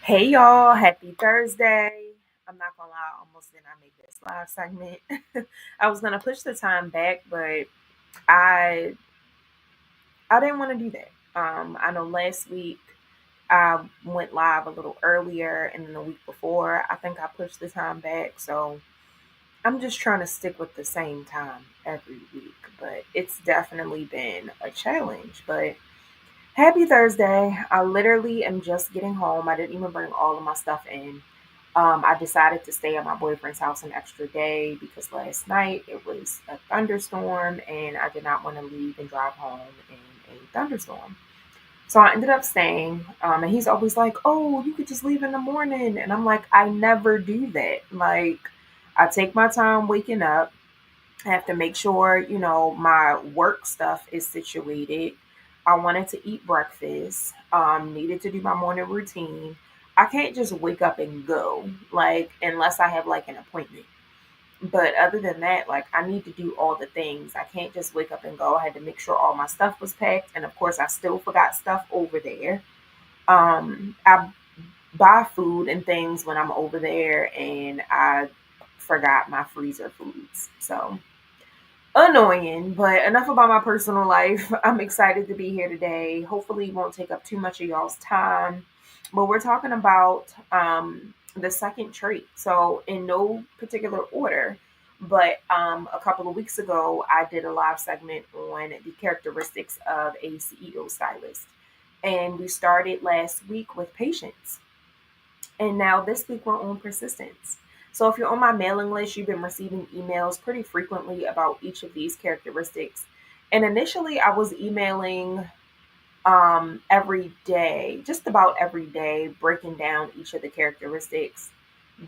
Hey y'all, happy Thursday. I'm not gonna lie, I almost did not make this live segment. I was gonna push the time back, but I I didn't want to do that. I know last week I went live a little earlier, and then the week before I think I pushed the time back. So I'm just trying to stick with the same time every week. But it's definitely been a challenge. But happy Thursday. I literally am just getting home. I didn't even bring all of my stuff in. I decided to stay at my boyfriend's house an extra day because last night it was a thunderstorm and I did not want to leave and drive home in a thunderstorm. So I ended up staying. And he's always like, "Oh, you could just leave in the morning." And I'm like, I never do that. Like, I take my time waking up. I have to make sure, my work stuff is situated. I wanted to eat breakfast, needed to do my morning routine. I can't just wake up and go, like, unless I have like an appointment. But other than that, like, I need to do all the things. I can't just wake up and go. I had to make sure all my stuff was packed. And of course, I still forgot stuff over there. I buy food and things when I'm over there, and I forgot my freezer foods. So annoying, but enough about my personal life. I'm excited to be here today. Hopefully, it won't take up too much of y'all's time. But we're talking about the second trait. So, in no particular order, but a couple of weeks ago, I did a live segment on the characteristics of a CEO stylist. And we started last week with patience. And now this week we're on persistence. So if you're on my mailing list, you've been receiving emails pretty frequently about each of these characteristics. And initially I was emailing every day, just about every day, breaking down each of the characteristics.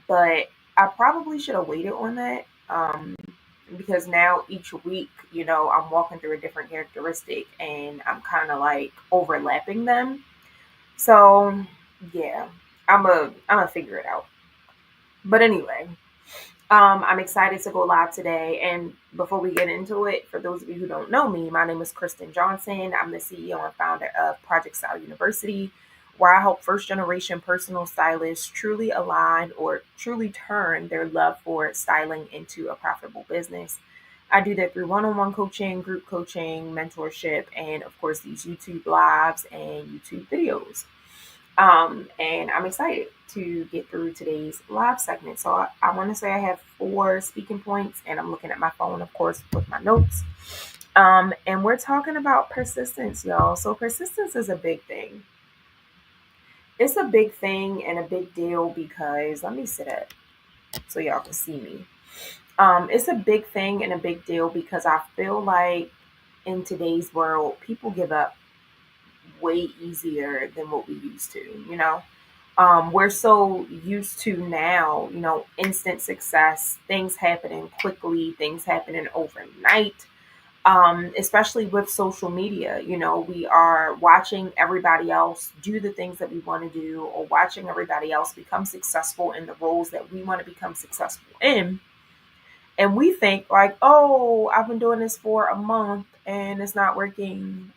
But I probably should have waited on that. Because now each week, I'm walking through a different characteristic and I'm kind of like overlapping them. So yeah, I'm a figure it out. But anyway, I'm excited to go live today. And before we get into it, for those of you who don't know me, my name is Kristen Johnson. I'm the CEO and founder of Project Style University, where I help first generation personal stylists truly align or truly turn their love for styling into a profitable business. I do that through one on one coaching, group coaching, mentorship, and of course, these YouTube lives and YouTube videos. And I'm excited to get through today's live segment. So I want to say I have 4 speaking points, and I'm looking at my phone, of course, with my notes. And we're talking about persistence, y'all. So persistence is a big thing. It's a big thing and a big deal because let me sit up so y'all can see me. It's a big thing and a big deal because I feel like in today's world, people give up way easier than what we used to. We're so used to now, instant success, things happening quickly, things happening overnight. Especially with social media, we are watching everybody else do the things that we want to do, or watching everybody else become successful in the roles that we want to become successful in. And we think like, oh, I've been doing this for a month and it's not working.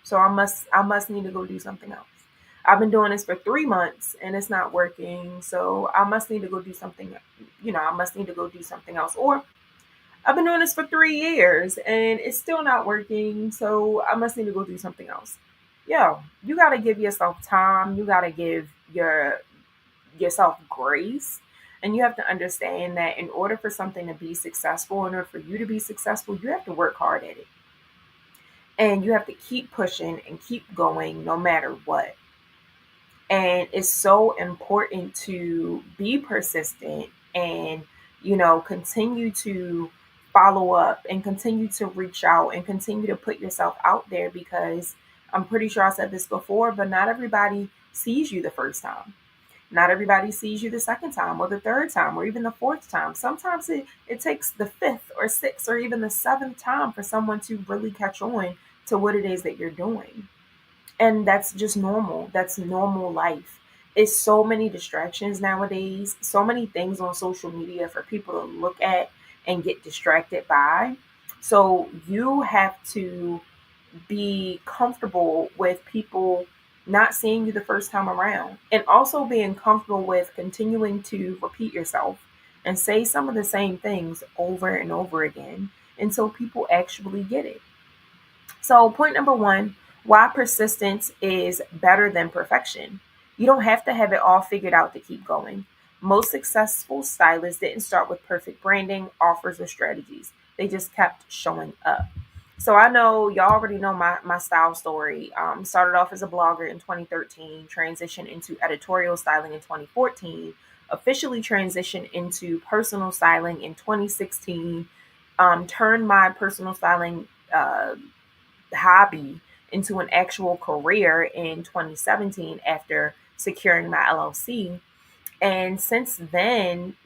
So I must need to go do something else. I've been doing this for 3 months and it's not working. So I must need to go do something, I must need to go do something else. Or I've been doing this for 3 years and it's still not working. So I must need to go do something else. Yo, you gotta give yourself time. You gotta give yourself grace. And you have to understand that in order for something to be successful, in order for you to be successful, you have to work hard at it. And you have to keep pushing and keep going no matter what. And it's so important to be persistent and, continue to follow up and continue to reach out and continue to put yourself out there because I'm pretty sure I said this before, but not everybody sees you the first time. Not everybody sees you the second time or the third time or even the fourth time. Sometimes it takes the fifth or sixth or even the seventh time for someone to really catch on to what it is that you're doing. And that's just normal. That's normal life. It's so many distractions nowadays, so many things on social media for people to look at and get distracted by. So you have to be comfortable with people not seeing you the first time around, and also being comfortable with continuing to repeat yourself and say some of the same things over and over again until people actually get it. So, point number one, why persistence is better than perfection. You don't have to have it all figured out to keep going. Most successful stylists didn't start with perfect branding, offers, or strategies. They just kept showing up. So I know y'all already know my style story. Started off as a blogger in 2013, transitioned into editorial styling in 2014, officially transitioned into personal styling in 2016, turned my personal styling hobby into an actual career in 2017 after securing my LLC. And since then,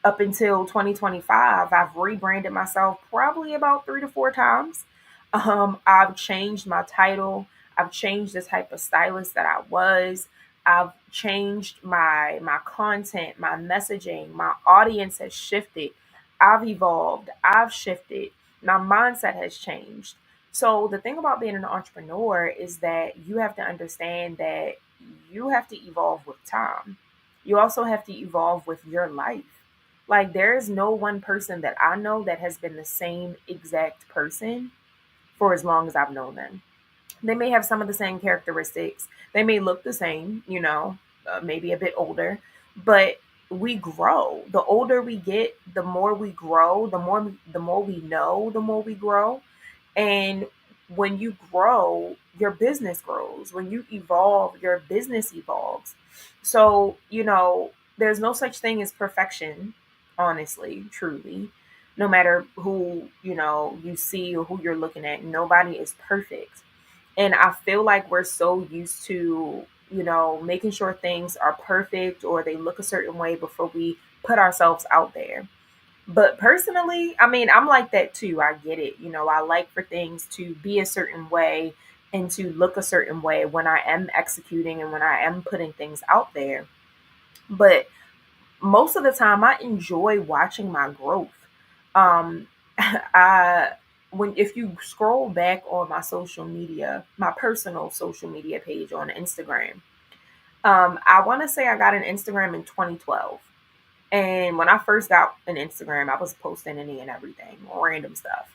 up until 2025, I've rebranded myself probably about 3 to 4 times. I've changed my title. I've changed the type of stylist that I was. I've changed my content, my messaging. My audience has shifted. I've evolved. I've shifted. My mindset has changed. So the thing about being an entrepreneur is that you have to understand that you have to evolve with time. You also have to evolve with your life. Like, there is no one person that I know that has been the same exact person for as long as I've known them. They may have some of the same characteristics. They may look the same, maybe a bit older, but we grow. The older we get, the more we grow, the more we know, the more we grow. And when you grow, your business grows. When you evolve, your business evolves. So, there's no such thing as perfection, honestly, truly. No matter who, you see or who you're looking at, nobody is perfect. And I feel like we're so used to, making sure things are perfect or they look a certain way before we put ourselves out there. But personally, I mean, I'm like that too. I get it. I like for things to be a certain way and to look a certain way when I am executing and when I am putting things out there. But most of the time, I enjoy watching my growth. Um, I when if you scroll back on my social media, my personal social media page on Instagram, I want to say I got an Instagram in 2012. And when I first got an Instagram, I was posting any and everything, random stuff.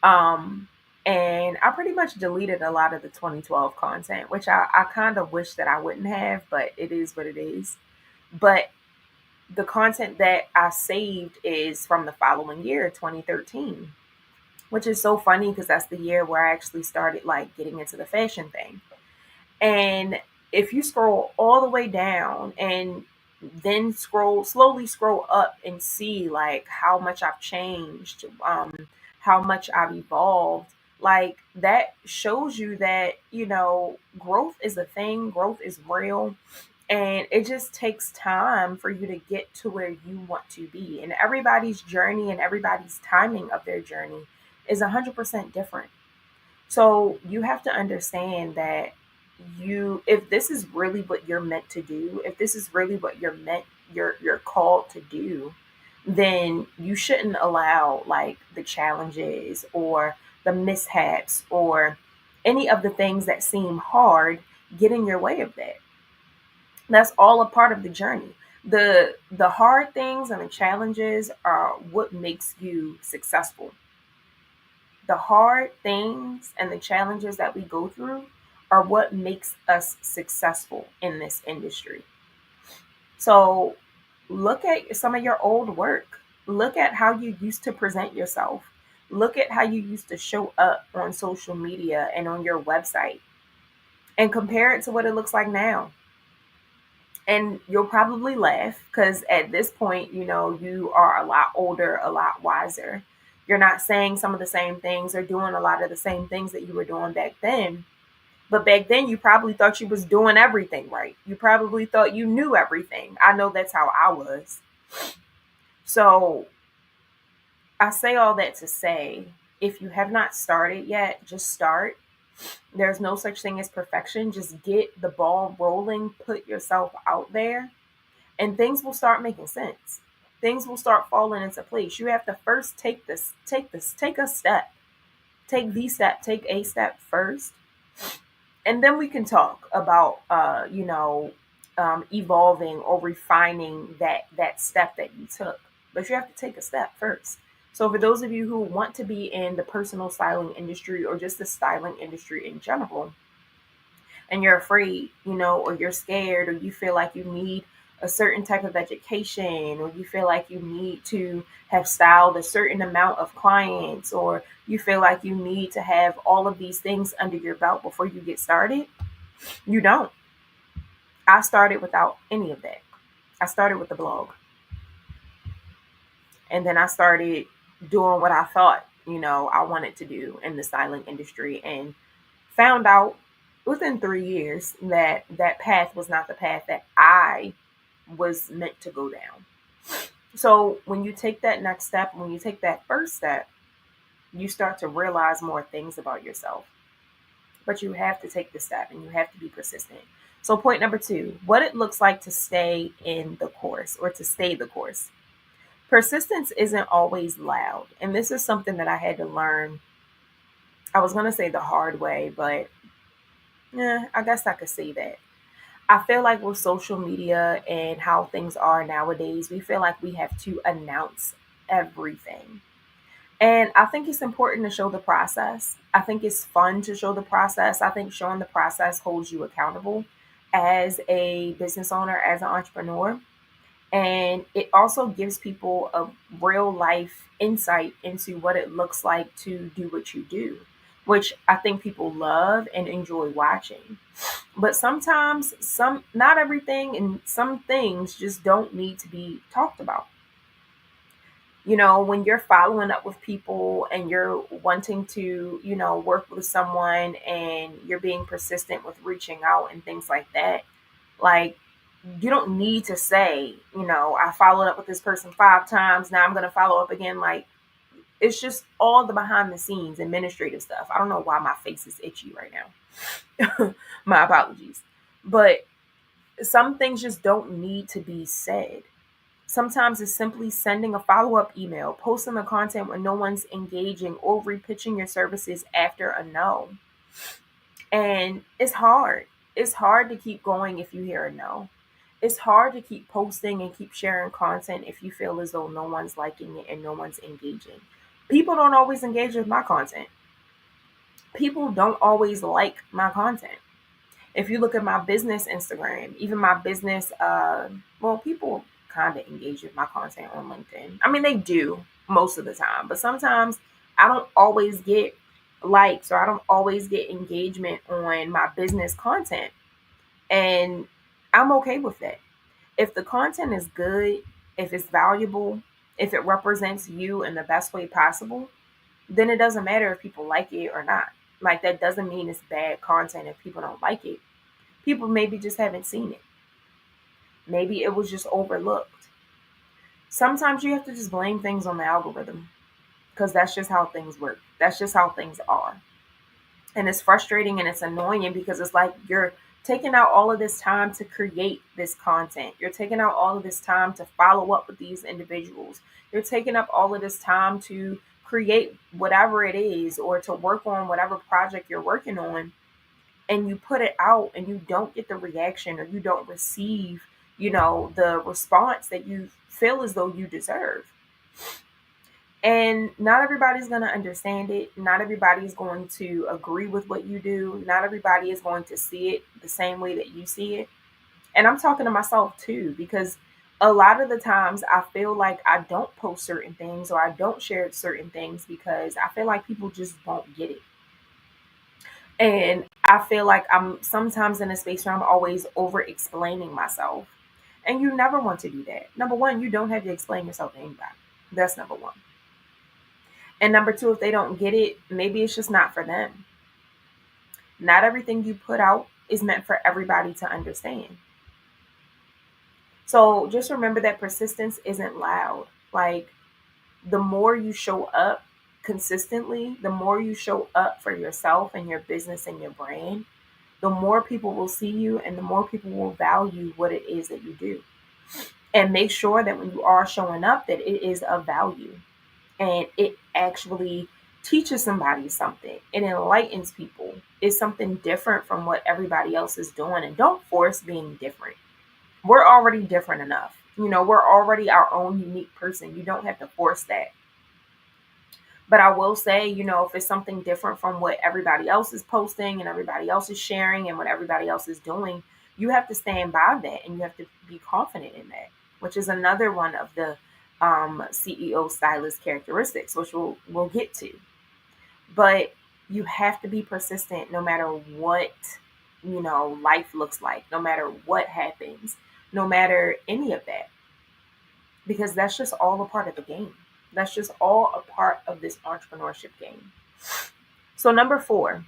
Um, and I pretty much deleted a lot of the 2012 content, which I kind of wish that I wouldn't have, but it is what it is. But the content that I saved is from the following year, 2013, which is so funny because that's the year where I actually started like getting into the fashion thing. And if you scroll all the way down and then slowly scroll up and see like how much I've changed, how much I've evolved, like that shows you that, growth is a thing, growth is real. And it just takes time for you to get to where you want to be. And everybody's journey and everybody's timing of their journey is 100% different. So you have to understand that if this is really what you're meant to do, if this is really what you're called to do, then you shouldn't allow like the challenges or the mishaps or any of the things that seem hard get in your way of that. That's all a part of the journey. The hard things and the challenges are what makes you successful. The hard things and the challenges that we go through are what makes us successful in this industry. So look at some of your old work. Look at how you used to present yourself. Look at how you used to show up on social media and on your website and compare it to what it looks like now. And you'll probably laugh because at this point, you are a lot older, a lot wiser. You're not saying some of the same things or doing a lot of the same things that you were doing back then. But back then, you probably thought you was doing everything right. You probably thought you knew everything. I know that's how I was. So I say all that to say, if you have not started yet, just start. There's no such thing as perfection. Just get the ball rolling, put yourself out there, and things will start making sense. Things will start falling into place. You have to first take a step, take the step, take a step first, And then we can talk about, evolving or refining that step that you took. But you have to take a step first. So for those of you who want to be in the personal styling industry or just the styling industry in general, and you're afraid, or you're scared, or you feel like you need a certain type of education, or you feel like you need to have styled a certain amount of clients, or you feel like you need to have all of these things under your belt before you get started, you don't. I started without any of that. I started with the blog, and then I started doing what I thought, I wanted to do in the styling industry, and found out within 3 years that that path was not the path that I was meant to go down. So when you take that next step, when you take that first step, you start to realize more things about yourself. But you have to take the step and you have to be persistent. So, point number 2, what it looks like to stay in the course or to stay the course. Persistence isn't always loud. And this is something that I had to learn. I was going to say the hard way, but I guess I could say that. I feel like with social media and how things are nowadays, we feel like we have to announce everything. And I think it's important to show the process. I think it's fun to show the process. I think showing the process holds you accountable as a business owner, as an entrepreneur. And it also gives people a real life insight into what it looks like to do what you do, which I think people love and enjoy watching. But sometimes, not everything, and some things just don't need to be talked about. When you're following up with people and you're wanting to, work with someone and you're being persistent with reaching out and things like that, like, you don't need to say, I followed up with this person 5 times. Now I'm going to follow up again. Like, it's just all the behind the scenes administrative stuff. I don't know why my face is itchy right now. My apologies. But some things just don't need to be said. Sometimes it's simply sending a follow up email, posting the content when no one's engaging, or repitching your services after a no. And it's hard. It's hard to keep going if you hear a no. It's hard to keep posting and keep sharing content if you feel as though no one's liking it and no one's engaging. People don't always engage with my content. People don't always like my content. If you look at my business Instagram, even my business, people kind of engage with my content on LinkedIn. I mean, they do most of the time, but sometimes I don't always get likes or I don't always get engagement on my business content. And I'm okay with that. If the content is good, if it's valuable, if it represents you in the best way possible, then it doesn't matter if people like it or not. Like, that doesn't mean it's bad content if people don't like it. People maybe just haven't seen it. Maybe it was just overlooked. Sometimes you have to just blame things on the algorithm because that's just how things work. That's just how things are. And it's frustrating and it's annoying because it's like you're taking out all of this time to create this content. You're taking out all of this time to follow up with these individuals. You're taking up all of this time to create whatever it is or to work on whatever project you're working on, and you put it out and you don't get the reaction or you don't receive, the response that you feel as though you deserve. And not everybody's going to understand it. Not everybody is going to agree with what you do. Not everybody is going to see it the same way that you see it. And I'm talking to myself too, because a lot of the times I feel like I don't post certain things or I don't share certain things because I feel like people just won't get it. And I feel like I'm sometimes in a space where I'm always over explaining myself. And you never want to do that. Number one, you don't have to explain yourself to anybody. That's number one. And number two, if they don't get it, maybe it's just not for them. Not everything you put out is meant for everybody to understand. So just remember that persistence isn't loud. Like, the more you show up consistently, the more you show up for yourself and your business and your brand, the more people will see you and the more people will value what it is that you do. And make sure that when you are showing up that it is of value and it actually teaches somebody something. It enlightens people. It's something different from what everybody else is doing. And don't force being different. We're already different enough. We're already our own unique person. You don't have to force that. But I will say, if it's something different from what everybody else is posting and everybody else is sharing and what everybody else is doing, you have to stand by that and you have to be confident in that, which is another one of the CEO stylist characteristics, which we'll get to. But you have to be persistent no matter what, life looks like, no matter what happens, no matter any of that, because that's just all a part of the game. That's just all a part of this entrepreneurship game. So, number 4,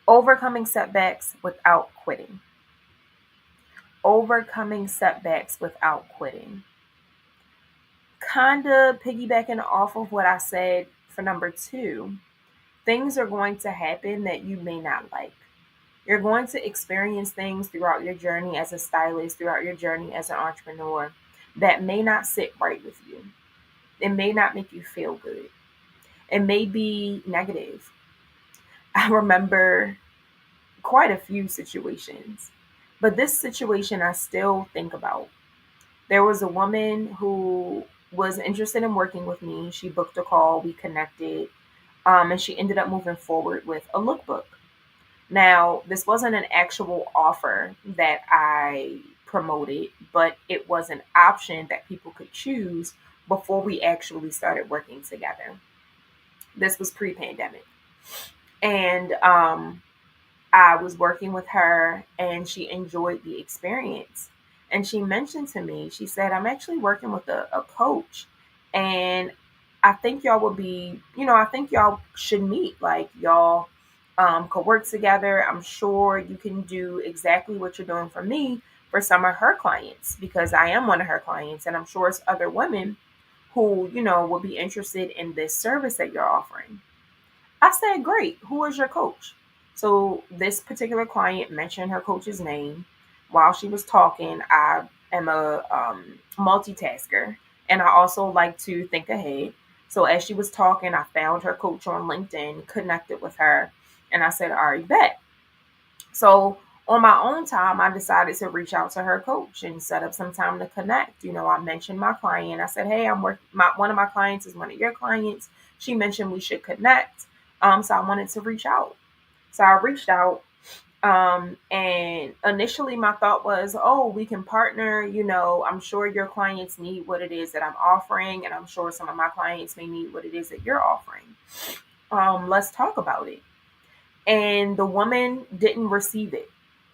overcoming setbacks without quitting. Overcoming setbacks without quitting. Kind of piggybacking off of what I said for number 2, things are going to happen that you may not like. You're going to experience things throughout your journey as a stylist, throughout your journey as an entrepreneur, that may not sit right with you. It may not make you feel good. It may be negative. I remember quite a few situations, but this situation I still think about. There was a woman who was interested in working with me. She booked a call, we connected, and she ended up moving forward with a lookbook. Now, this wasn't an actual offer that I promoted, but it was an option that people could choose before we actually started working together. This was pre-pandemic. And I was working with her and she enjoyed the experience. And she mentioned to me, she said, I'm actually working with a coach and I think y'all would be, I think y'all should meet. Like y'all could work together. I'm sure you can do exactly what you're doing for me for some of her clients because I am one of her clients and I'm sure it's other women who, will be interested in this service that you're offering. I said, great. Who is your coach? So this particular client mentioned her coach's name. While she was talking, I am a multitasker and I also like to think ahead. So as she was talking, I found her coach on LinkedIn, connected with her, and I said, all right, bet. So on my own time, I decided to reach out to her coach and set up some time to connect. I mentioned my client. I said, hey, one of my clients is one of your clients. She mentioned we should connect. So I wanted to reach out. So I reached out. And initially my thought was, oh, we can partner. I'm sure your clients need what it is that I'm offering. And I'm sure some of my clients may need what it is that you're offering. Let's talk about it. And the woman didn't receive it.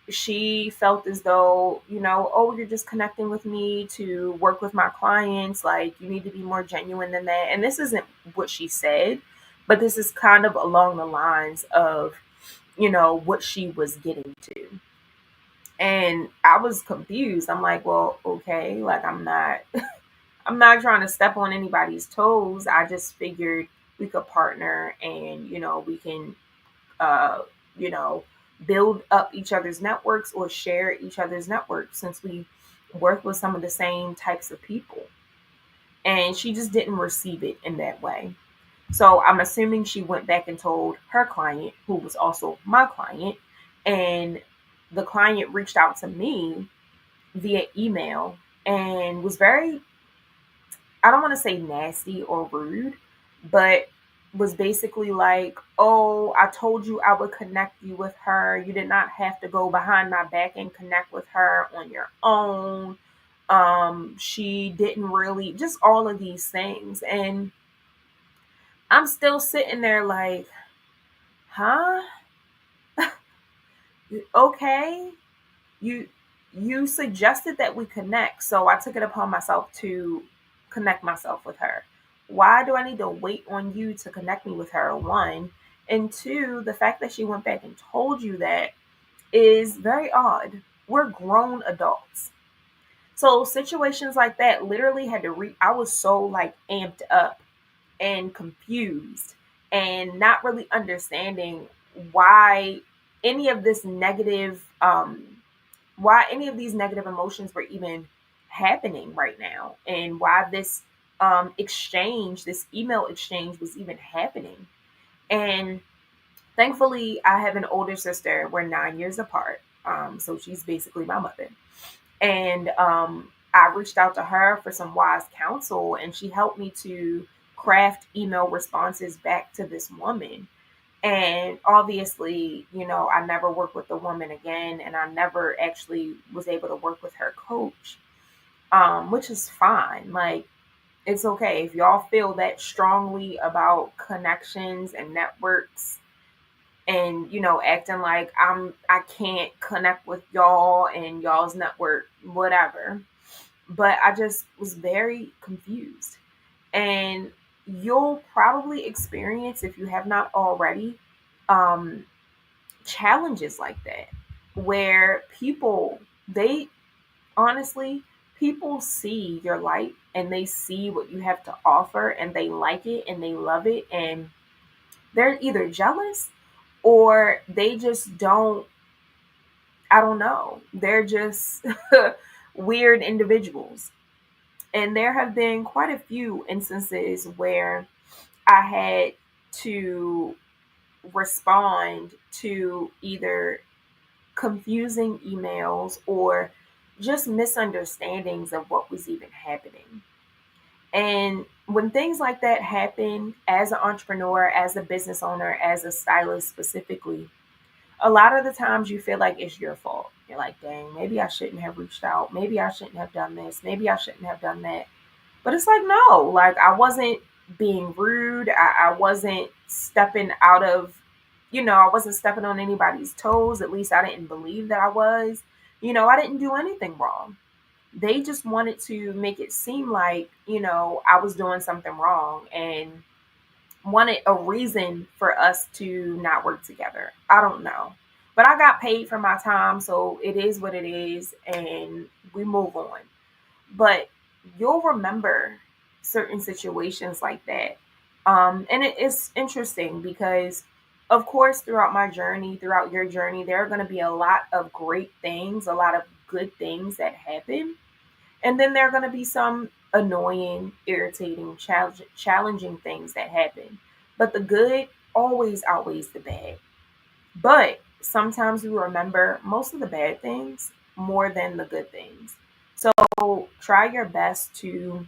She felt as though, oh, you're just connecting with me to work with my clients. Like, you need to be more genuine than that. And this isn't what she said, but this is kind of along the lines of, what she was getting to. And I was confused. I'm like, well, okay, like I'm not trying to step on anybody's toes. I just figured we could partner and, we can uh, you know, build up each other's networks or share each other's networks since we work with some of the same types of people. And she just didn't receive it in that way. So I'm assuming she went back and told her client, who was also my client, and the client reached out to me via email and was very, I don't want to say nasty or rude, but was basically like, oh, I told you I would connect you with her. You did not have to go behind my back and connect with her on your own. She didn't really, just all of these things. And I'm still sitting there like, huh? Okay. You you suggested that we connect, so I took it upon myself to connect myself with her. Why do I need to wait on you to connect me with her? One, and two, the fact that she went back and told you that is very odd. We're grown adults. So situations like that literally had to I was so like amped up and confused and not really understanding why any of this negative why any of these negative emotions were even happening right now and why this exchange, this email exchange was even happening. And thankfully, I have an older sister. We're 9 years apart. So she's basically my mother. And I reached out to her for some wise counsel, and she helped me to craft email responses back to this woman. And obviously, I never worked with the woman again, and I never actually was able to work with her coach, which is fine. Like, it's okay if y'all feel that strongly about connections and networks, and acting like I can't connect with y'all and y'all's network, whatever. But I just was very confused. And you'll probably experience, if you have not already, um, challenges like that, where they honestly, people see your light and they see what you have to offer and they like it and they love it. And they're either jealous or they just don't, I don't know. They're just weird individuals. And there have been quite a few instances where I had to respond to either confusing emails or just misunderstandings of what was even happening. And when things like that happen, as an entrepreneur, as a business owner, as a stylist specifically, a lot of the times you feel like it's your fault. You're like, dang, maybe I shouldn't have reached out. Maybe I shouldn't have done this. Maybe I shouldn't have done that. But it's like, no, like I wasn't being rude. I wasn't stepping out of, I wasn't stepping on anybody's toes. At least I didn't believe that I was. I didn't do anything wrong. They just wanted to make it seem like, I was doing something wrong and wanted a reason for us to not work together. I don't know. But I got paid for my time, so it is what it is, and we move on. But you'll remember certain situations like that. And it is interesting because, of course, throughout my journey, throughout your journey, there are going to be a lot of great things, a lot of good things that happen. And then there are going to be some annoying, irritating, challenging things that happen. But the good always outweighs the bad. But sometimes we remember most of the bad things more than the good things. So try your best to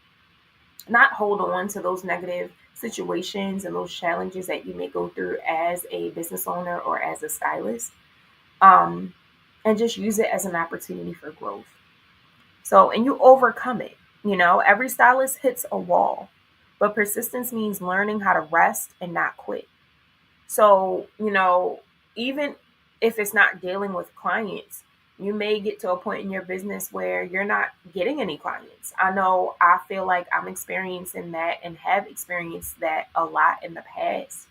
not hold on to those negative situations and those challenges that you may go through as a business owner or as a stylist, um, and just use it as an opportunity for growth. So, and you overcome it. Every stylist hits a wall, but persistence means learning how to rest and not quit. So, even if it's not dealing with clients, you may get to a point in your business where you're not getting any clients. I know I feel like I'm experiencing that and have experienced that a lot in the past.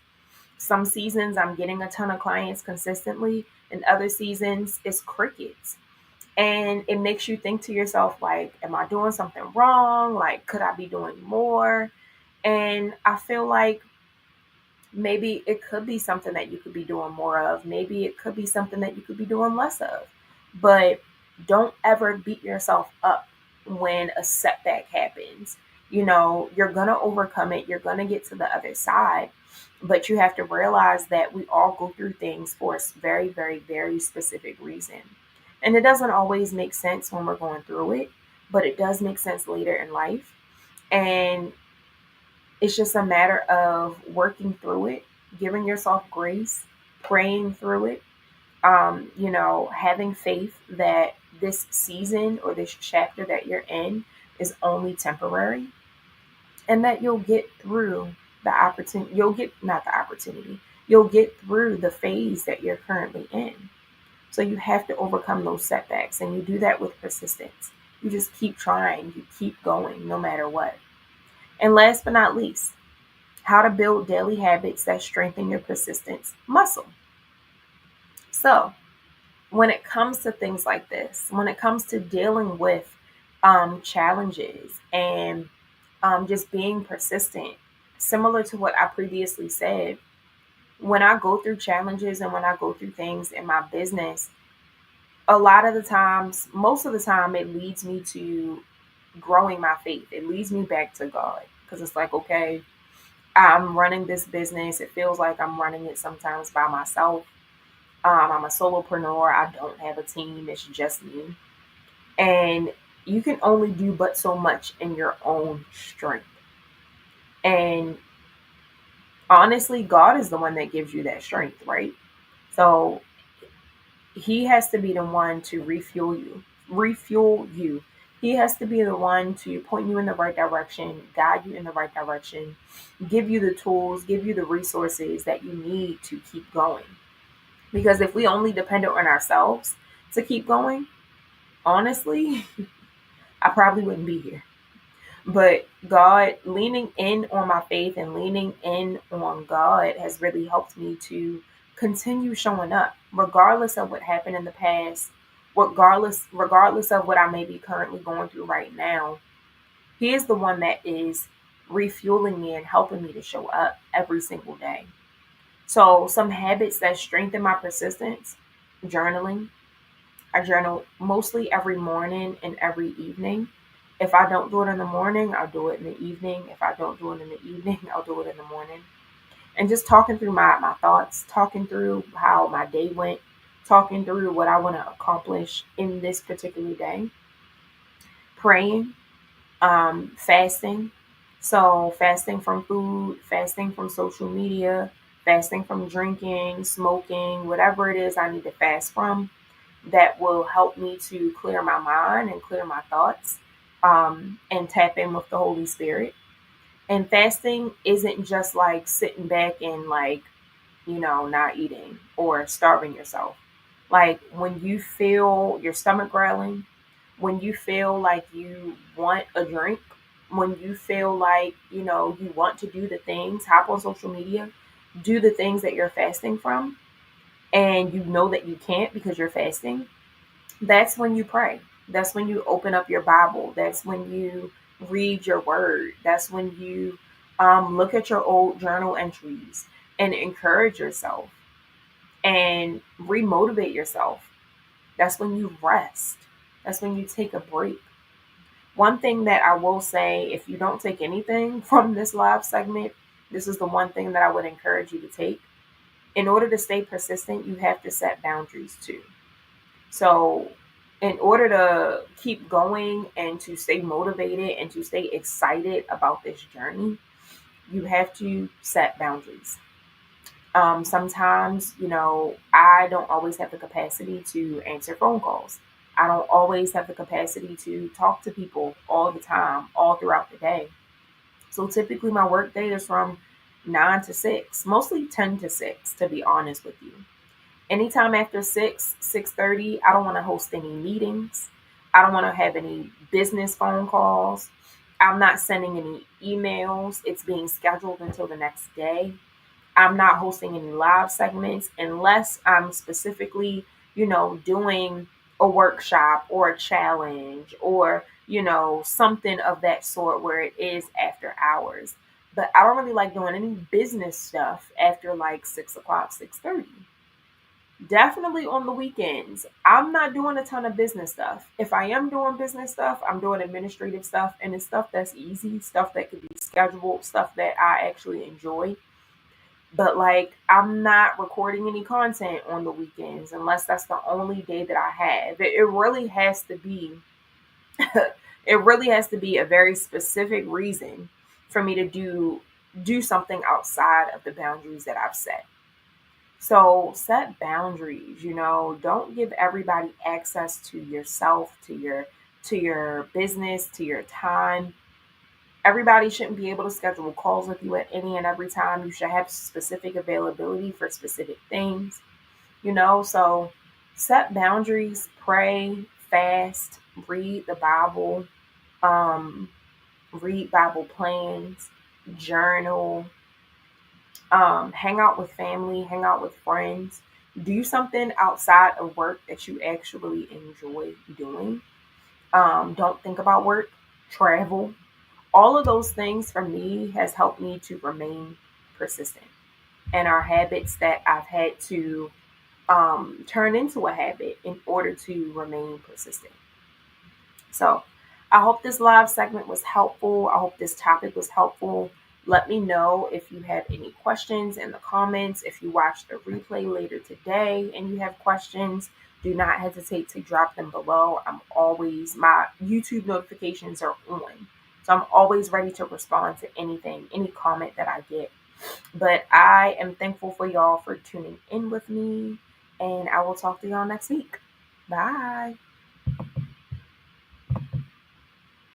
Some seasons I'm getting a ton of clients consistently, and other seasons it's crickets. And it makes you think to yourself, like, am I doing something wrong? Like, could I be doing more? And I feel like maybe it could be something that you could be doing more of. Maybe it could be something that you could be doing less of. But don't ever beat yourself up when a setback happens. You're going to overcome it. You're going to get to the other side. But you have to realize that we all go through things for a very, very, very specific reason. And it doesn't always make sense when we're going through it, but it does make sense later in life. And it's just a matter of working through it, giving yourself grace, praying through it, having faith that this season or this chapter that you're in is only temporary, and that you'll get through the opportunity. You'll get through the phase that you're currently in. So you have to overcome those setbacks, and you do that with persistence. You just keep trying, you keep going no matter what. And last but not least, how to build daily habits that strengthen your persistence muscle. So, when it comes to things like this, when it comes to dealing with challenges and just being persistent, similar to what I previously said, when I go through challenges and when I go through things in my business, a lot of the times, most of the time, it leads me to growing my faith. It leads me back to God because it's like, okay, I'm running this business. It feels like I'm running it sometimes by myself. I'm a solopreneur. I don't have a team. It's just me. And you can only do but so much in your own strength. And honestly, God is the one that gives you that strength, right? So he has to be the one to refuel you. He has to be the one to point you in the right direction, guide you in the right direction, give you the tools, give you the resources that you need to keep going. Because if we only depended on ourselves to keep going, honestly, I probably wouldn't be here. But God, leaning in on my faith and leaning in on God has really helped me to continue showing up, regardless of what happened in the past, regardless of what I may be currently going through right now. He is the one that is refueling me and helping me to show up every single day. So some habits that strengthen my persistence: journaling. I journal mostly every morning and every evening. If I don't do it in the morning, I'll do it in the evening. If I don't do it in the evening, I'll do it in the morning. And just talking through my thoughts, talking through how my day went, talking through what I want to accomplish in this particular day, praying, fasting. So, fasting from food, fasting from social media, fasting from drinking, smoking, whatever it is I need to fast from, that will help me to clear my mind and clear my thoughts, and tap in with the Holy Spirit. And fasting isn't just like sitting back and like, not eating or starving yourself. Like when you feel your stomach growling, when you feel like you want a drink, when you feel like, you want to do the things, hop on social media, do the things that you're fasting from, and you know that you can't because you're fasting, that's when you pray. That's when you open up your Bible. That's when you read your word. That's when you look at your old journal entries and encourage yourself and remotivate yourself. That's when you rest. That's when you take a break. One thing that I will say, if you don't take anything from this live segment, this is the one thing that I would encourage you to take. In order to stay persistent, you have to set boundaries too. So, in order to keep going and to stay motivated and to stay excited about this journey, you have to set boundaries. Sometimes, I don't always have the capacity to answer phone calls. I don't always have the capacity to talk to people all the time, all throughout the day. So typically, my work day is from 9 to 6, mostly 10 to 6, to be honest with you. Anytime after 6:30, I don't want to host any meetings. I don't want to have any business phone calls. I'm not sending any emails. It's being scheduled until the next day. I'm not hosting any live segments unless I'm specifically, doing a workshop or a challenge or, something of that sort where it is after hours. But I don't really like doing any business stuff after like 6 o'clock, 6:30. Definitely on the weekends. I'm not doing a ton of business stuff. If I am doing business stuff, I'm doing administrative stuff, and it's stuff that's easy, stuff that could be scheduled, stuff that I actually enjoy. But like, I'm not recording any content on the weekends unless that's the only day that I have. It really has to be it really has to be a very specific reason for me to do something outside of the boundaries that I've set. So set boundaries, don't give everybody access to yourself, to your business, to your time. Everybody shouldn't be able to schedule calls with you at any and every time. You should have specific availability for specific things, so set boundaries, pray, fast, read the Bible, um, read Bible plans, journal, hang out with family, hang out with friends, do something outside of work that you actually enjoy doing. Don't think about work, travel. All of those things for me has helped me to remain persistent and are habits that I've had to turn into a habit in order to remain persistent. So I hope this live segment was helpful. I hope this topic was helpful. Let me know if you have any questions in the comments. If you watch the replay later today and you have questions, do not hesitate to drop them below. My YouTube notifications are on. So I'm always ready to respond to anything, any comment that I get. But I am thankful for y'all for tuning in with me, and I will talk to y'all next week. Bye.